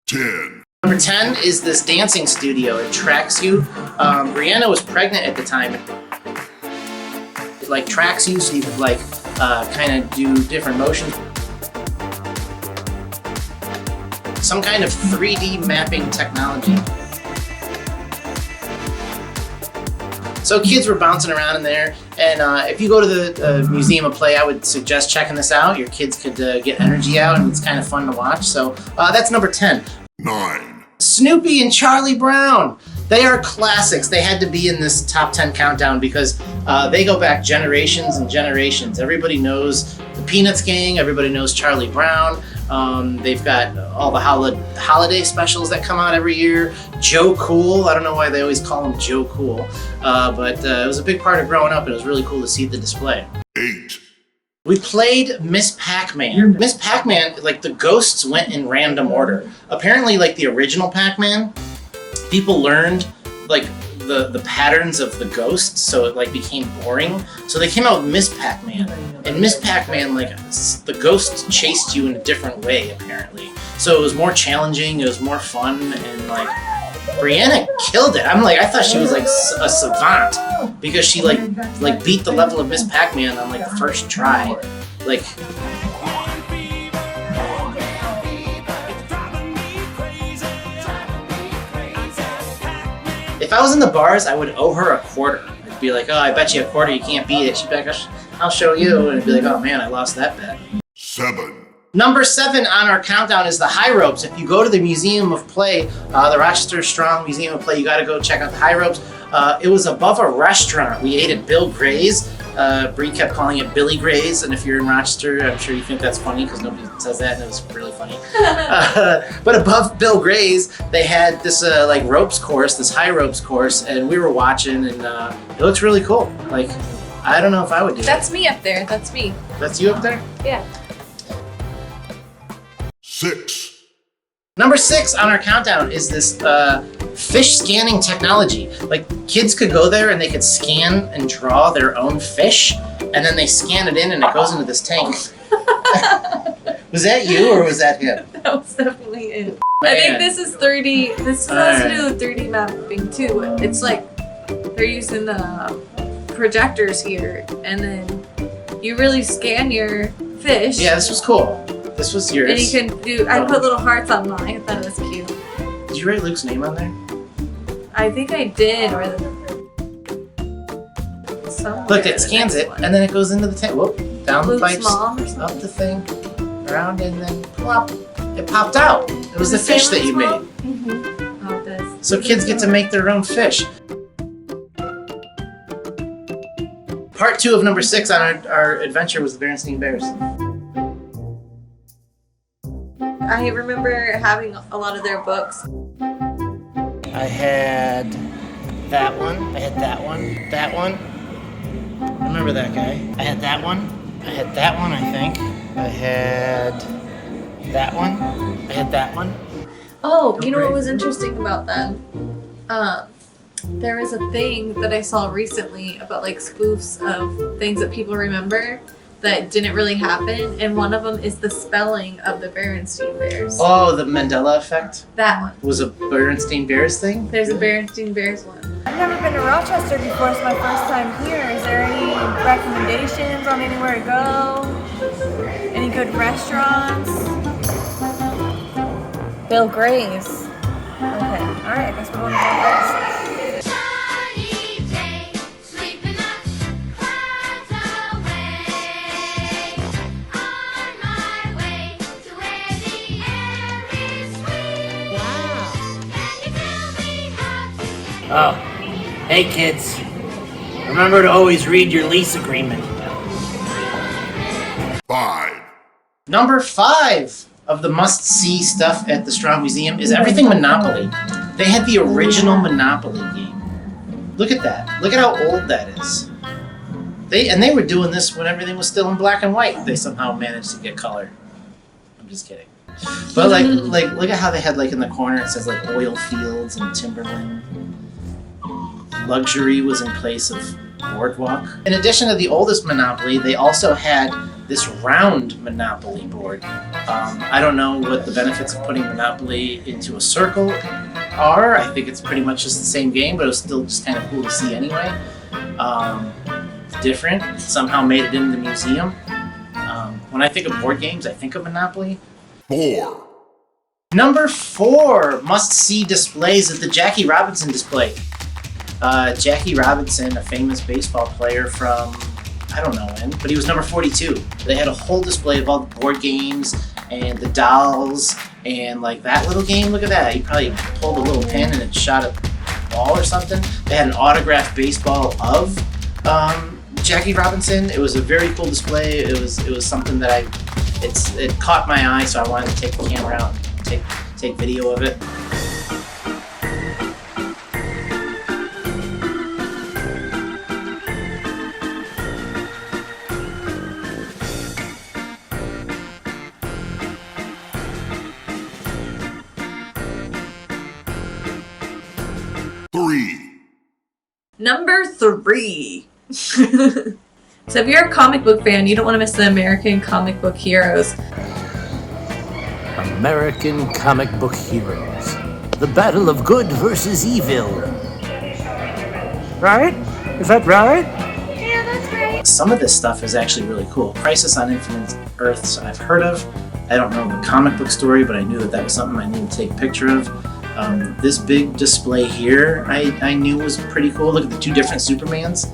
10. Number 10 is this dancing studio. It tracks you. Brianna was pregnant at the time. It like tracks you so you could like kind of do different motions. Some kind of 3D mapping technology. So kids were bouncing around in there, and if you go to the Museum of Play, I would suggest checking this out. Your kids could get energy out, and it's kind of fun to watch. So that's number 10. 9. Snoopy and Charlie Brown. They are classics. They had to be in this top 10 countdown because they go back generations and generations. Everybody knows the Peanuts gang. Everybody knows Charlie Brown. They've got all the holiday specials that come out every year. Joe Cool. I don't know why they always call him Joe Cool, but it was a big part of growing up, and it was really cool to see the display. 8. We played Miss PacMan. Miss PacMan, like the ghosts went in random order. Apparently, like the original PacMan, people learned like the patterns of the ghosts, so it like became boring. So they came out with Miss PacMan, and Miss PacMan, like the ghosts chased you in a different way apparently. So it was more challenging, it was more fun, and like Brianna killed it. I thought she was like a savant because she like beat the level of Miss PacMan on like the first try. Like. If I was in the bars, I would owe her a quarter. I'd be like, oh, I bet you a quarter you can't beat it. She'd be like, I'll show you. And I'd be like, oh man, I lost that bet. 7. Number 7 on our countdown is the high ropes. If you go to the Museum of Play, the Rochester Strong Museum of Play, you gotta go check out the high ropes. It was above a restaurant. We ate at Bill Gray's. Bree kept calling it Billy Gray's, and if you're in Rochester, I'm sure you think that's funny because nobody says that, and it was really funny. But above Bill Gray's, they had this like ropes course, this high ropes course, and we were watching, and it looks really cool. Like, I don't know if I would do That's me up there. That's me. That's you up there? Yeah. 6. Number 6 on our countdown is this fish scanning technology. Like, kids could go there and they could scan and draw their own fish, and then they scan it in and it goes into this tank. Was that you or was that him? That was definitely it. Man. I think this is 3D. This has to do with 3D mapping too. It's like they're using the projectors here, and then you really scan your fish. Yeah, this was cool. This was yours. And you can do. I put little hearts on mine. I thought it was cute. Did you write Luke's name on there? I think I did. Or Look, it scans it, and then it goes into the tank. Whoop, down the Luke's pipes, mom or up something. the thing, around, and then plop. It popped out. It was the fish that you made. Mm-hmm. Oh, this. So kids get to make their own fish. Part 2 of number 6 on our adventure was the Berenstain Bears. I remember having a lot of their books. I had that one. I had that one. That one. Remember that guy? I had that one. I had that one, I think. I had that one. I had that one. Oh, you know what was interesting about them? There was a thing that I saw recently about like spoofs of things that people remember that didn't really happen, and one of them is the spelling of the Berenstain Bears. Oh, the Mandela effect? That one. Was a Berenstain Bears thing? There's a Berenstain Bears one. I've never been to Rochester before. It's my first time here. Is there any recommendations on anywhere to go? Any good restaurants? Bill Gray's. Okay. All right. I guess we're going to Bill Gray's. Oh, hey kids. Remember to always read your lease agreement. 5. Number 5 of the must-see stuff at the Strong Museum is everything Monopoly. They had the original Monopoly game. Look at that. Look at how old that is. They were doing this when everything was still in black and white. They somehow managed to get color. I'm just kidding. But like look at how they had like in the corner it says like oil fields and timberland. Luxury was in place of boardwalk. In addition to the oldest Monopoly, they also had this round Monopoly board. I don't know what the benefits of putting Monopoly into a circle are. I think it's pretty much just the same game, but it was still just kind of cool to see anyway. Different. Somehow made it into the museum. When I think of board games, I think of Monopoly. 4, Number 4, must-see displays is the Jackie Robinson display. Jackie Robinson, a famous baseball player from, I don't know when, but he was number 42. They had a whole display of all the board games and the dolls and like that little game. Look at that. He probably pulled a little pin and it shot a ball or something. They had an autographed baseball of Jackie Robinson. It was a very cool display. It was something that it caught my eye, so I wanted to take the camera out and take video of it. Number 3. So if you're a comic book fan, you don't want to miss the American comic book heroes. American comic book heroes. The battle of good versus evil. Right? Is that right? Yeah, that's right. Some of this stuff is actually really cool. Crisis on Infinite Earths I've heard of. I don't know the comic book story, but I knew that was something I needed to take a picture of. This big display here I knew was pretty cool. Look at the 2 different Supermans.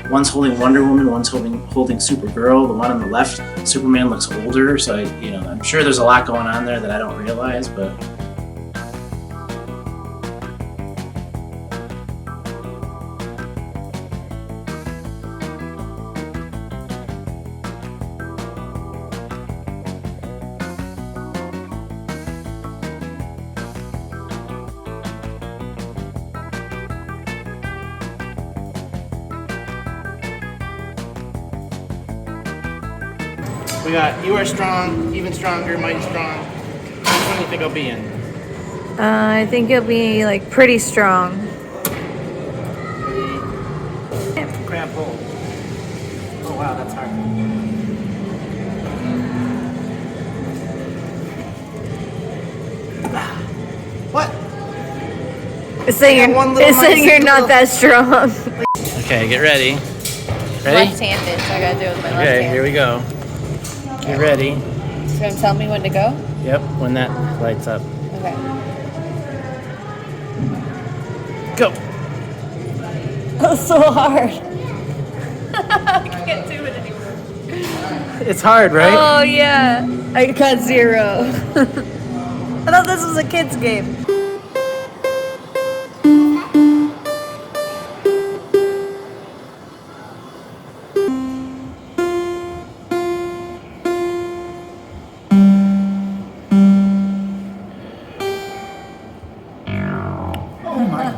One's holding Wonder Woman, one's holding Supergirl. The one on the left, Superman, looks older, so I'm sure there's a lot going on there that I don't realize, but we got You Are Strong, Even Stronger, Mighty Strong. Which one do you think I'll be in? I think you'll be like pretty strong. Grab hold. Oh wow, that's hard. What? It's saying you're not that strong. Okay, get ready. Ready? Left-handed, so I gotta do it with my left Okay, hand. here we go. Get ready. So gonna tell me when to go? Yep, when that lights up. Okay. Go. That's so hard. I can't do it anymore. It's hard, right? Oh yeah. I got 0. I thought this was a kid's game.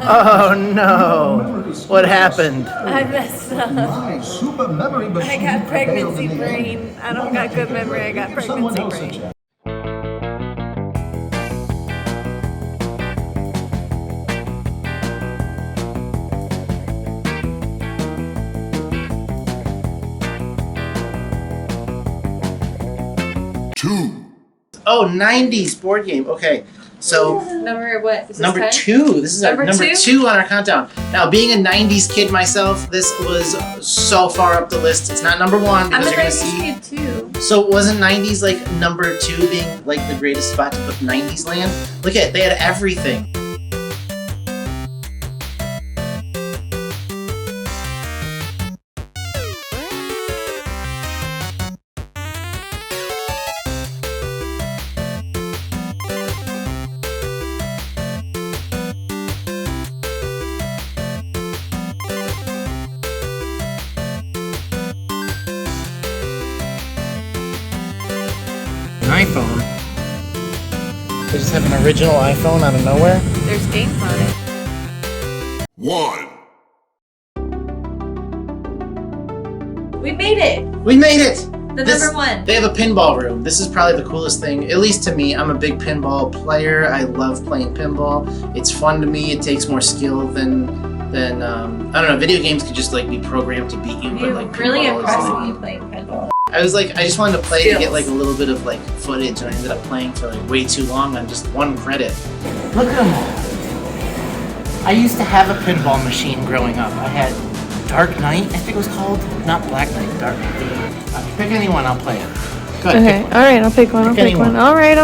Oh no! What happened? I messed up. I got pregnancy brain. I don't got good memory. I got pregnancy brain. Oh, 90s board game. Okay, so Number what? Is this number 10? 2. This is our Number number 2 on our countdown. Now, being a 90s kid myself, this was so far up the list. It's not number 1 I'm because a you're gonna 90s see. kid too. So wasn't 90s like number 2 being like the greatest spot to put 90s land? Look at it, they had everything. An iPhone. They just have an original iPhone out of nowhere. There's games on it. 1, We made it. We made it! The number 1. They have a pinball room. This is probably the coolest thing, at least to me. I'm a big pinball player. I love playing pinball. It's fun to me. It takes more skill than I don't know. Video games could just like be programmed to beat you, but You like really pinball is impressed like, me playing pinball. I was like, I just wanted to play to get like a little bit of like footage, and I ended up playing for like way too long on just one credit. Look at them all. I used to have a pinball machine growing up. I had Dark Knight, I think it was called. Not Black Knight, Dark Knight. Pick anyone, I'll play it. Go ahead, Okay, alright, I'll pick one. Pick anyone. Alright.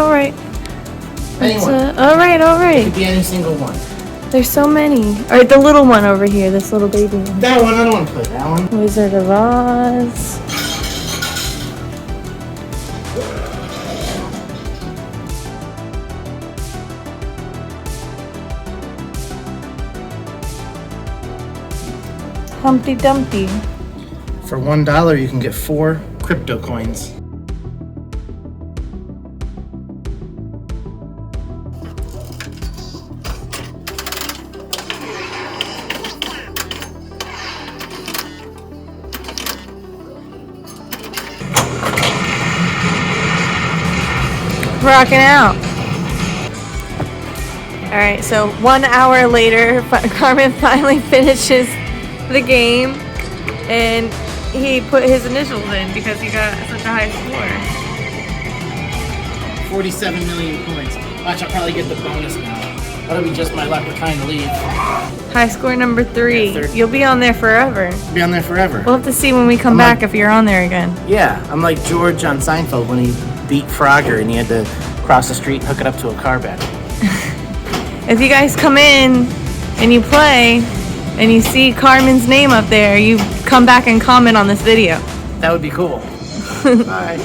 Anyone. Alright. It could be any single one. There's so many. Alright, the little one over here, this little baby one. That one, I don't want to play that one. Wizard of Oz. Humpty Dumpty. For $1, you can get 4 crypto coins. Rocking out. Alright, so 1 hour later, Carmen finally finishes the game, and he put his initials in because he got such a high score. 47 million coins. Watch, I'll probably get the bonus now. That'll be just my luck. We're trying to leave. High score number 3. Yeah, You'll be on there forever. Be on there forever. We'll have to see when we come back if you're on there again. Yeah, I'm like George on Seinfeld when he beat Frogger and he had to cross the street and hook it up to a car battery. If you guys come in and you play and you see Carmen's name up there, you come back and comment on this video. That would be cool. Bye.